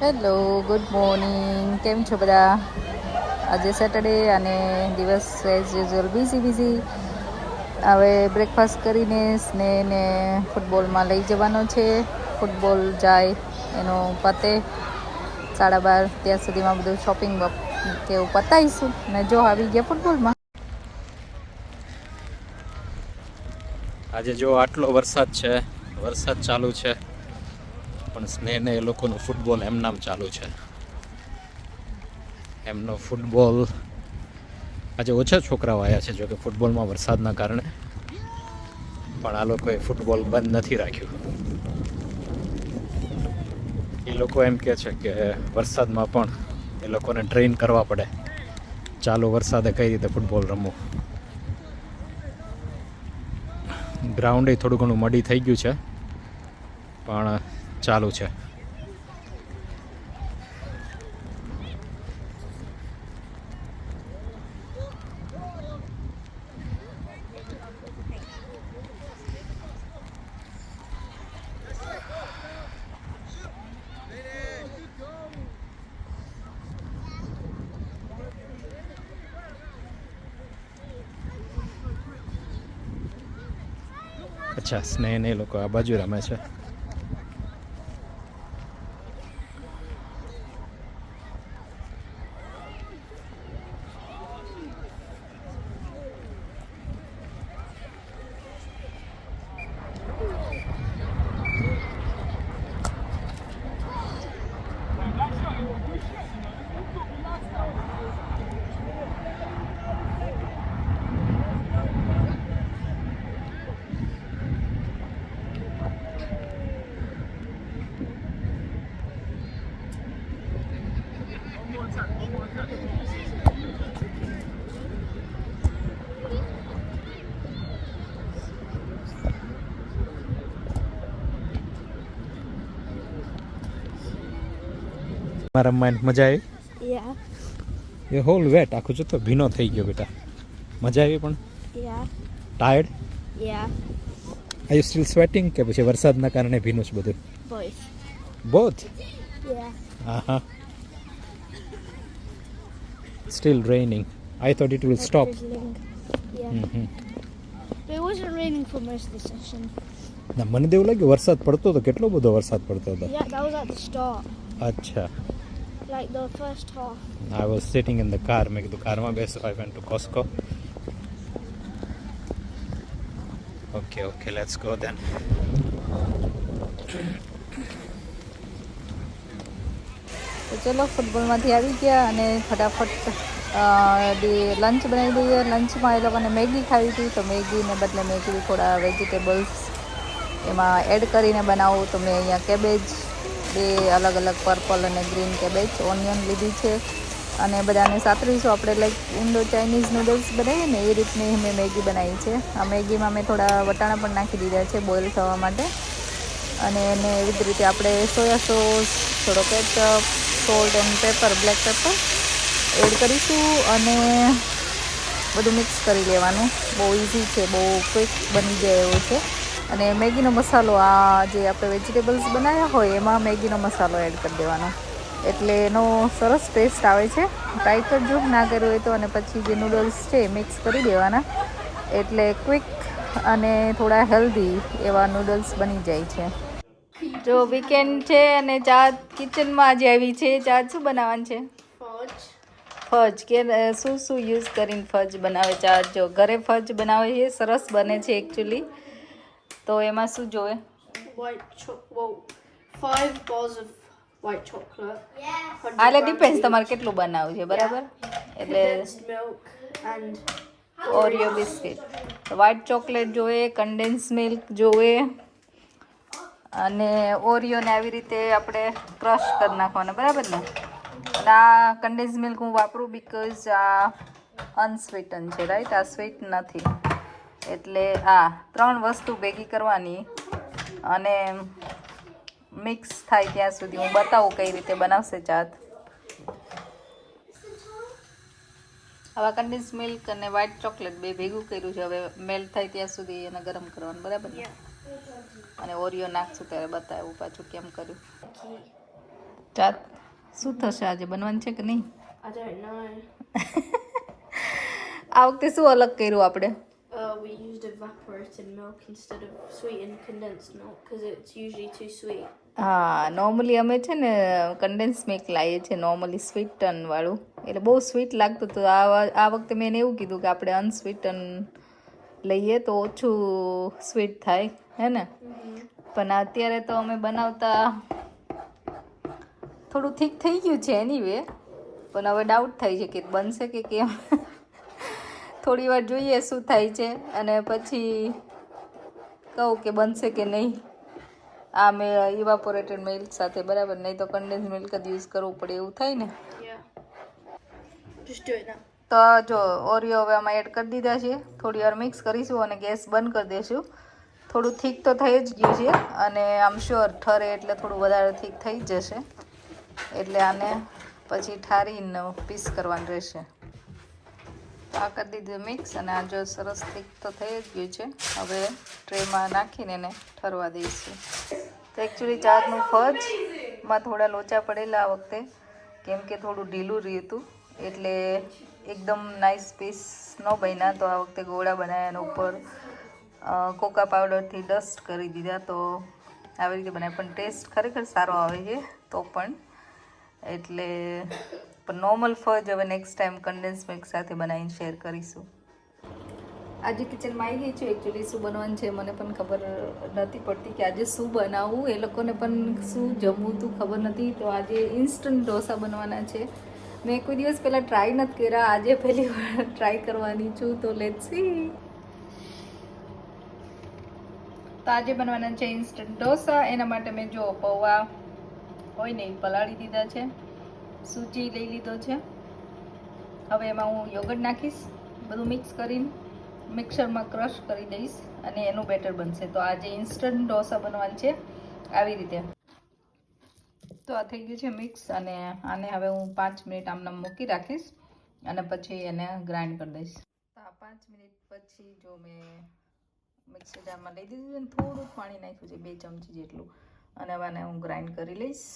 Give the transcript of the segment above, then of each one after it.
Hello, good morning. કેમ છો બધા? આજે સેટરડે અને દિવસ એઝ યુઝ્યુઅલ બિઝી. હવે બ્રેકફાસ્ટ કરીને સ્નેહને ફૂટબોલમાં લઈ જવાનો છે. ફૂટબોલ જાય એનો પતે 12:30 ત્યાં સુધીમાં બધું શોપિંગ કેવું પતાવીશું ને જો આવી ગયા ફૂટબોલમાં. આજે જો આટલો વરસાદ છે, વરસાદ ચાલુ છે, પણ સ્નેહને એ લોકોનું ફૂટબોલ એમનામ ચાલુ છે. એમનો ફૂટબોલ આજે ઓછા છોકરાઓ આવ્યા છે, જોકે ફૂટબોલમાં વરસાદના કારણે, પણ આ લોકોએ ફૂટબોલ બંધ નથી રાખ્યું. એ લોકો એમ કહે છે કે વરસાદમાં પણ એ લોકોને ટ્રેન કરવા પડે, ચાલુ વરસાદે કઈ રીતે ફૂટબોલ રમવું. ગ્રાઉન્ડ થોડું ઘણું મડી થઈ ગયું છે, પણ ચાલુ છે. અચ્છા, સ્નેહ ને એ લોકો આ બાજુ રમે છે. રમવાની મજા આવી? Yeah. એ હોલ વેટ આખું જો તો ભીનો થઈ ગયો બેટા. મજા આવી પણ? Yeah. Tired? Yeah. Are you steel sweating કે પછી વરસાદના કારણે ભીનું છે બધું? Both. બોથ? Yeah. હા. Still raining. I thought it will Like stop. drizzling. Yeah. But it wasn't raining for most of the session. ના, મને તો એવું લાગ્યું વરસાદ પડતો હતો. કેટલો બધો વરસાદ પડતો હતો. Yeah, that was at the start. અચ્છા. Like the first half. I was sitting in the car. મેં કીધું કારમાં બેસો. I went to Costco. Okay, let's go then. તો ચલો, ફૂટબોલમાંથી આવી ગયા અને ફટાફટ લંચ બનાવી દઈએ. લંચમાં એ લોકોને મેગી ખાવી હતી, તો મેગીને બદલે મેં કીધું થોડા વેજીટેબલ્સ એમાં એડ કરીને બનાવું. તો મેં અહીંયા કેબેજ, 2 અલગ અલગ પર્પલ અને ગ્રીન કેબેજ, ઓનિયન લીધી છે અને બધાને સાતરીશું. આપણે લાઈક ઇન્ડો ચાઇનીઝ નૂડલ્સ બનાવીએ ને એ રીતની મેં મેગી બનાવી છે. આ મેગીમાં મેં થોડા વટાણા પણ નાખી દીધા છે બોઇલ થવા માટે, અને એને એવી જ રીતે આપણે સોયા સોસ, થોડો ketchup, salt and pepper, black pepper add કરીશું અને બધું મિક્સ કરી લેવાનું. બહુ ઇઝી છે, બહુ ક્વિક બની જાય એવું છે. અને મેગીનો મસાલો, આ જે આપણે વેજીટેબલ્સ બનાવ્યા હોય એમાં મેગીનો મસાલો એડ કરી દેવાનો, એટલે એનો સરસ ટેસ્ટ આવે છે. ટ્રાય કરજો ના કર્યું હોય તો. અને પછી જે નૂડલ્સ છે મિક્સ કરી દેવાના, એટલે ક્વિક અને થોડા હેલ્ધી એવા નૂડલ્સ બની જાય છે. જો વીકેન્ડ છે અને ચા કિચનમાં આજે આવી છે. ચા શું બનાવવાનું છે? ફજ. કે શું યુઝ કરીને ફજ બનાવે ચા? જો ઘરે ફજ બનાવે છે, સરસ બને છે એકચ્યુઅલી. તો એમાં શું જોવે? 5 balls of white chocolate. એટલે ડિપેન્ડ તમારે કેટલું બનાવવું છે, બરાબર? એટલે Milk and Oreo biscuit, white chocolate જોવે, કન્ડેન્સ મિલ્ક જોવે, અને ઓરિયોને આવી રીતે આપણે ક્રશ કરી નાખવાના, બરાબર ને? અને આ કન્ડેન્સ મિલ્ક હું વાપરું બિકોઝ આ અનસ્વીટન છે, રાઈટ? આ સ્વીટ નથી. એટલે આ 3 વસ્તુ ભેગી કરવાની અને મિક્સ થાય ત્યાં સુધી હું બતાવું કઈ રીતે બનાવશે ચાત. હવે કન્ડેન્સ મિલ્ક અને વ્હાઇટ ચોકલેટ બે ભેગું કર્યું છે. હવે મેલ્ટ થાય ત્યાં સુધી એને ગરમ કરવાનું, બરાબર ને? અને ઓરિયો નાખશું ત્યારે બતાવું પાછું કેમ કર્યું. ચાત શું થશે આજે બનવાનું છે કે નહીં? I don't know. આ વખતે શું અલગ કર્યું આપણે? We used evaporated milk instead of sweetened condensed milk because it's usually too sweet. હા, નોર્મલી અમે છે ને કન્ડેન્સ મિલ્ક લાવીએ છીએ, નોર્મલી સ્વીટન વાળું, એટલે બહુ સ્વીટ લાગતું હતું. આ વખતે મેં એને એવું કીધું કે આપણે અનસ્વીટન લઈએ તો ઓછું સ્વીટ થાય, હે ને? પણ અત્યારે તો અમે બનાવતા થોડું ઠીક થઈ ગયું છે એનીવે, પણ હવે ડાઉટ થાય છે કે બનશે કે કેમ. થોડી વાર જોઈએ શું થાય છે અને પછી કહું કે બનશે કે નહીં. આ મેં ઇવાપોરેટેડ મિલ્ક સાથે, બરાબર, નહીં તો કન્ડેન્સ મિલ્ક જ યુઝ કરવું પડે એવું થાય ને. Yeah. Just do it now. તો જો ઓરિયો હવે આમાં એડ કરી દીધા છે, થોડી વાર મિક્સ કરીશું અને ગેસ બંધ કરી દઈશું. થોડું થીક તો થઈ જ ગયું છે અને આમ શ્યોર ઠરે એટલે થોડું વધારે થીક થઈ જ જશે, એટલે આને પછી ઠારીને પીસ કરવાનું રહેશે. આ કરી દીધું મિક્સ અને આ જો સરસ થીક તો થઈ જ ગયું છે. હવે ટ્રેમાં નાખીને એને ઠરવા દઈશું. તો એકચ્યુઅલી ચારનું ફજમાં થોડા લોચા પડેલા આ વખતે, કેમ કે થોડું ઢીલું રહ્યું હતું એટલે એકદમ નાઇસ પીસ ન બન્યા. તો આ વખતે ગોળા બનાવ્યા અને ઉપર કોકા પાવડરથી ડસ્ટ કરી દીધા, તો આવી રીતે બનાવ્યા. પણ ટેસ્ટ ખરેખર સારો આવે છે તો પણ, એટલે પણ નોર્મલ ફજ હવે નેક્સ્ટ ટાઈમ કન્ડેન્સ મિલ્ક સાથે બનાવીને શેર કરીશું. આજે કિચનમાં આવી ગઈ છું. એકચ્યુઅલી શું બનવાનું છે મને પણ ખબર નથી પડતી કે આજે શું બનાવવું, એ લોકોને પણ શું જમવું તું ખબર નથી. તો આજે ઇન્સ્ટન્ટ ઢોસા બનવાના છે. મેં કોઈ દિવસ પહેલાં ટ્રાય નથી કર્યા, આજે પહેલી વાર ટ્રાય કરવાની છું. તો લેટ્સ સી. તો આજે બનવાના છે ઇન્સ્ટન્ટ ઢોસા. એના માટે મેં જો પૌવા હોય ને પલાળી દીધા છે, સૂજી લઈ લીધો છે. હવે એમાં હું યોગર્ટ નાખીશ, બધું મિક્સ કરીને મિક્સરમાં ક્રશ કરી દઈશ અને એનું બેટર બનશે. તો આજે ઇન્સ્ટન્ટ ઢોસા બનવાનું છે આવી રીતે. તો આ થઈ ગયું છે મિક્સ અને આને હવે હું 5 મિનિટ આમને મૂકી રાખીશ અને પછી એને ગ્રાઇન્ડ કરી દઈશ. તો આ 5 મિનિટ પછી જો મેં મિક્સર જારમાં લઈ દીધું છે અને થોડું પાણી નાખ્યું છે, 2 ચમચી જેટલું, અને હવે આને હું ગ્રાઇન્ડ કરી લઈશ.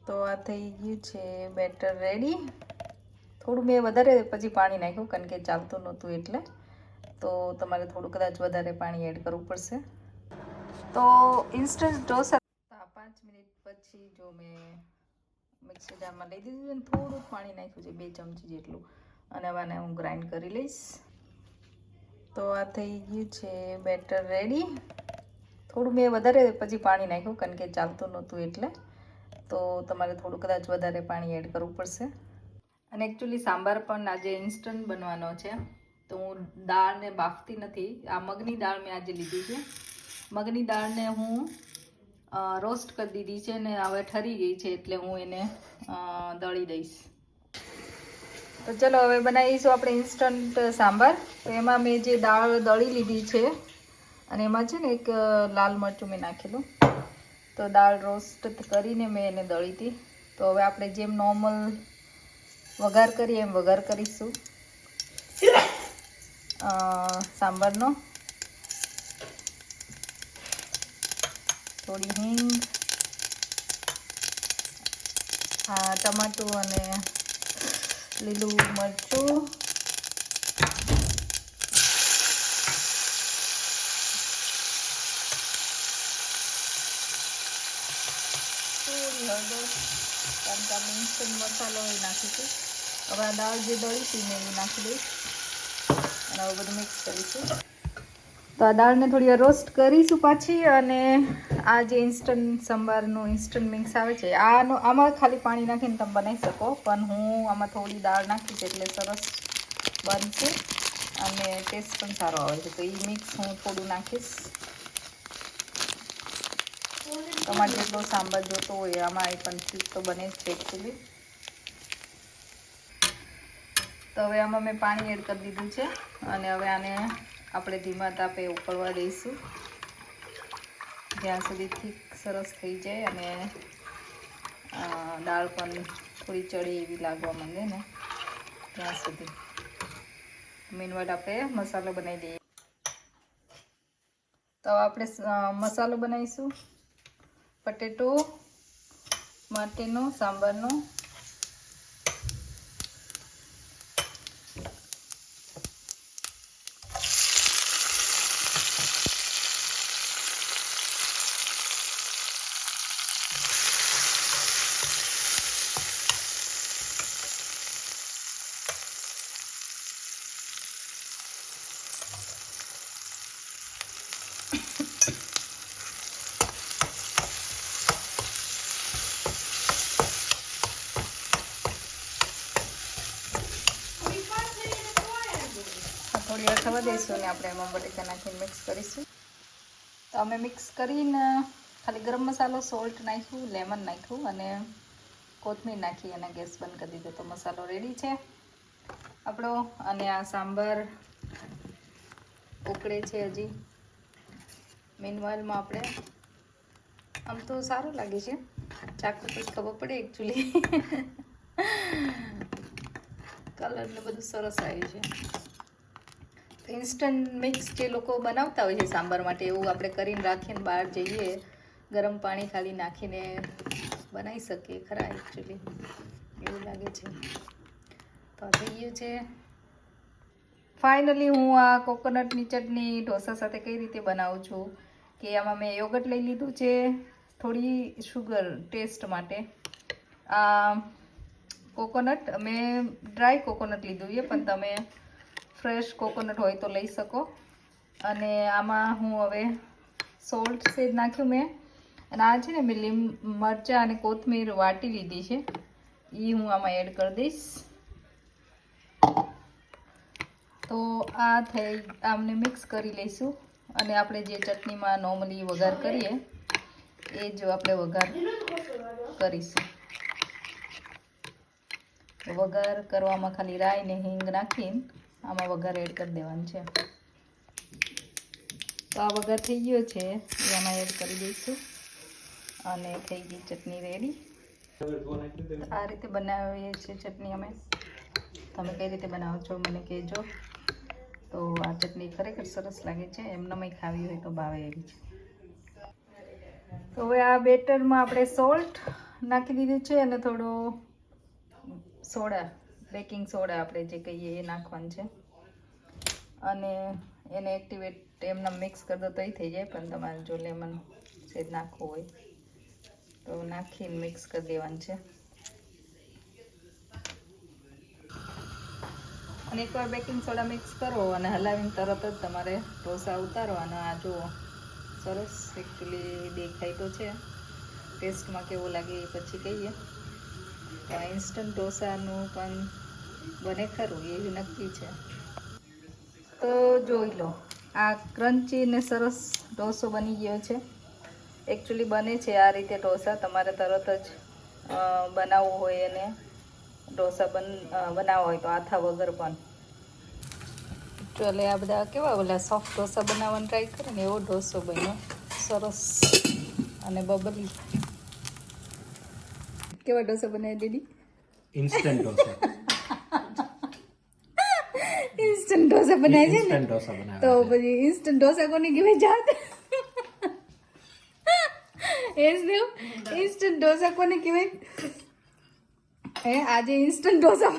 તો આ થઈ ગયું છે બેટર રેડી. થોડું મેં વધારે પછી પાણી નાખ્યું કારણ કે ચાલતું નહોતું એટલે, તો તમારે થોડું કદાચ વધારે પાણી એડ કરવું પડશે. તો ઇન્સ્ટન્ટ ઢોસા 5 મિનિટ પછી જો મેં મિક્સર જારમાં લઈ દીધું છે અને થોડું પાણી નાખ્યું છે, 2 ચમચી જેટલું, અને હવે આને હું ગ્રાઇન્ડ કરી લઈશ. તો આ થઈ ગયું છે બેટર રેડી. થોડું મેં વધારે પછી પાણી નાખ્યું કારણ કે ચાલતું નહોતું એટલે, તો તમારે થોડું કદાચ વધારે પાણી એડ કરવું પડશે. અને એકચ્યુઅલી સાંભાર પણ આજે ઇન્સ્ટન્ટ બનવાનો છે, તો હું દાળને બાફતી નથી. આ મગની દાળ મેં આજે લીધી છે. મગની દાળને હું રોસ્ટ કરી દીધી છે ને હવે ઠરી ગઈ છે એટલે હું એને દળી દઈશ. તો ચલો હવે બનાવીશું આપણે ઇન્સ્ટન્ટ સાંભાર. તો એમાં મેં જે દાળ દળી લીધી છે અને એમાં છે ને એક લાલ મરચું મેં નાખેલું. તો દાળ રોસ્ટ કરીને મેં એને દળી હતી. તો હવે આપણે જેમ નોર્મલ વઘાર કરીએ એમ વઘાર કરીશું સાંભારનો. થોડી હિંગ, ટમાટું અને લીલું મરચું, થોડી હળદર, કારણ કે આપણે ઇન્સ્ટન્ટ મસાલો એ નાખીશું. હવે આ દાળ જે દળી હતી મેં એ નાખી દઈશ અને હવે બધું મિક્સ કરીશું. તો આ દાળને થોડી વાર રોસ્ટ કરીશું પાછી, અને આ જે ઇન્સ્ટન્ટ સંભારનું ઇન્સ્ટન્ટ મિક્સ આવે છે આમાં ખાલી પાણી નાખીને તમે બનાવી શકો, પણ હું આમાં થોડી દાળ નાખીશ એટલે સરસ બનશે અને ટેસ્ટ પણ સારો આવે છે. તો એ મિક્સ હું થોડું નાખીશ. તમારે જેટલો સાંભાર જોતો હોય આમાં એ પણ ઠીક તો બને જ છે એકચ્યુઅલી. તો હવે આમાં મેં પાણી એડ કરી દીધું છે અને હવે આને આપણે ધીમા તાપે ઉકળવા દઈશું જ્યાં સુધી ઠીક સરસ થઈ જાય અને દાળ પણ થોડી ચડી એવી લાગવા માંગે ને ત્યાં સુધી. મીનવાઇલ આપણે મસાલો બનાવી દઈએ. તો આપણે મસાલો બનાવીશું. પટેટો, માટેનો સાંભારનો થોડી વાર થવા દઈશું ને આપણે એમાં બટેકા નાખીને મિક્સ કરીશું. તો અમે મિક્સ કરીને ખાલી ગરમ મસાલો, સોલ્ટ નાખ્યું, લેમન નાખ્યું અને કોથમીર નાખી અને ગેસ બંધ કરી દીધો. તો મસાલો રેડી છે આપણો. અને આ સાંભાર ઉકળે છે હજી. મીનવાઇલમાં આપણે આમ તો સારું લાગે છે, ચાખું તો ખબર પડે એકચ્યુઅલી. કલર ને બધું સરસ આવ્યું છે. ઇન્સ્ટન્ટ મિક્સ જે લોકો બનાવતા હોય છે સાંભાર માટે, એવું આપણે કરીને રાખીને બહાર જઈએ ગરમ પાણી ખાલી નાખીને બનાવી શકીએ ખરા એકચ્યુઅલી, એવું લાગે છે. તો થઈ ગયું છે ફાઇનલી. હું આ કોકોનટની ચટણી ઢોસા સાથે કઈ રીતે બનાવું છું કે આમાં મેં યોગર્ટ લઈ લીધું છે, થોડી શુગર ટેસ્ટ માટે. આ કોકોનટ મેં ડ્રાય કોકોનટ લીધું છે, પણ તમે ફ્રેશ કોકોનટ હોય તો લઈ શકો. અને આમાં હું હવે સોલ્ટ સેજ નાખ્યું મેં. અને આ છે ને મેં મરચાં અને કોથમીર વાટી લીધી છે, એ હું આમાં એડ કરી દઈશ. તો આ થઈ આમને મિક્સ કરી લઈશું. અને આપણે જે ચટણીમાં નોર્મલી વઘાર કરીએ એ જ આપણે વઘાર કરીશું. વઘાર કરવામાં ખાલી રાઈ ને હિંગ નાખીને આમાં વઘાર એડ કરી દેવાનું છે. તો આ વઘાર થઈ ગયો છે, એ આમાં એડ કરી દઈશું. અને થઈ ગઈ ચટણી રેડી. આ રીતે બનાવીએ છીએ ચટણી અમે. તમે કઈ રીતે બનાવો છો મને કહેજો. તો આ ચટણી ખરેખર સરસ લાગે છે, એમને ખાવી હોય તો ભાવે એવી છે. તો હવે આ બેટરમાં આપણે સોલ્ટ નાખી દીધું છે અને થોડો સોડા, બેકિંગ સોડા આપણે જે કહીએ એ નાખવાનું છે. અને એને એક્ટિવેટ એમને મિક્સ કરી દો તોય થઈ જાય, પણ તમારે જો લેમન સેજ નાખવું હોય તો નાખીને મિક્સ કરી દેવાનું છે. અને એકવાર બેકિંગ સોડા મિક્સ કરો અને હલાવીને તરત જ તમારે ઢોસા ઉતારવાના. આ જુઓ સરસ એકચ્યુઅલી દેખાય તો છે, ટેસ્ટમાં કેવું લાગે એ પછી કહીએ. તો આ ઇન્સ્ટન્ટ ઢોસાનું પણ બને ખરું એ નક્કી છે. તો જોઈ લો, આ ક્રન્ચી ને સરસ ઢોસો બની ગયો છે. એકચ્યુઅલી બને છે આ રીતે ઢોસા. તમારે તરત જ બનાવવું હોય અને ઢોસા બનાવવા હોય તો આથા વગર પણ. એટલે આ બધા કેવા ઓલા સોફ્ટ ઢોસા બનાવવાનો ટ્રાય કરે ને એવો ઢોસો બન્યો સરસ અને બબલી. કેવા ઢોસા બનાવ્યા દીદી? ઇન્સ્ટન્ટ ઢોસા. ઇન્સ્ટન્ટ ઢોસા બનાવે છે ને, ઇન્સ્ટન્ટ ઢોસા બનાવે. તો પછી ઇન્સ્ટન્ટ ઢોસા કોને કહેવાય જાત? ઇન્સ્ટન્ટ ઢોસા કોને કહેવાય? આજે ઇન્સ્ટન્ટ ઢોસા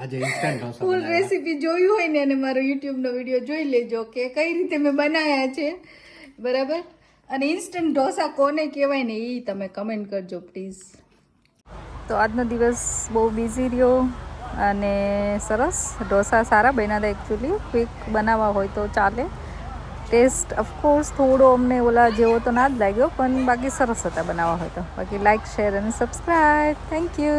આજે ઇન્સ્ટન્ટ ઢોસા ફૂલ રેસીપી જોયું હોય ને અને મારો યુટ્યુબનો વિડીયો જોઈ લેજો કે કઈ રીતે મેં બનાવ્યા છે, બરાબર. અને ઇન્સ્ટન્ટ ઢોસા કોને કહેવાય ને એ તમે કમેન્ટ કરજો પ્લીઝ. તો આજનો દિવસ બહુ બિઝી રહ્યો અને સરસ ઢોસા સારા બન્યા હતા. એકચ્યુઅલી ક્વિક બનાવવા હોય તો ચાલે. ટેસ્ટ ઓફકોર્સ થોડો અમને ઓલા જેવો તો ના જ લાગ્યો, પણ બાકી સરસ હતા બનાવવા હોય તો. બાકી લાઇક, શેર અને સબસ્ક્રાઈબ. Thank you.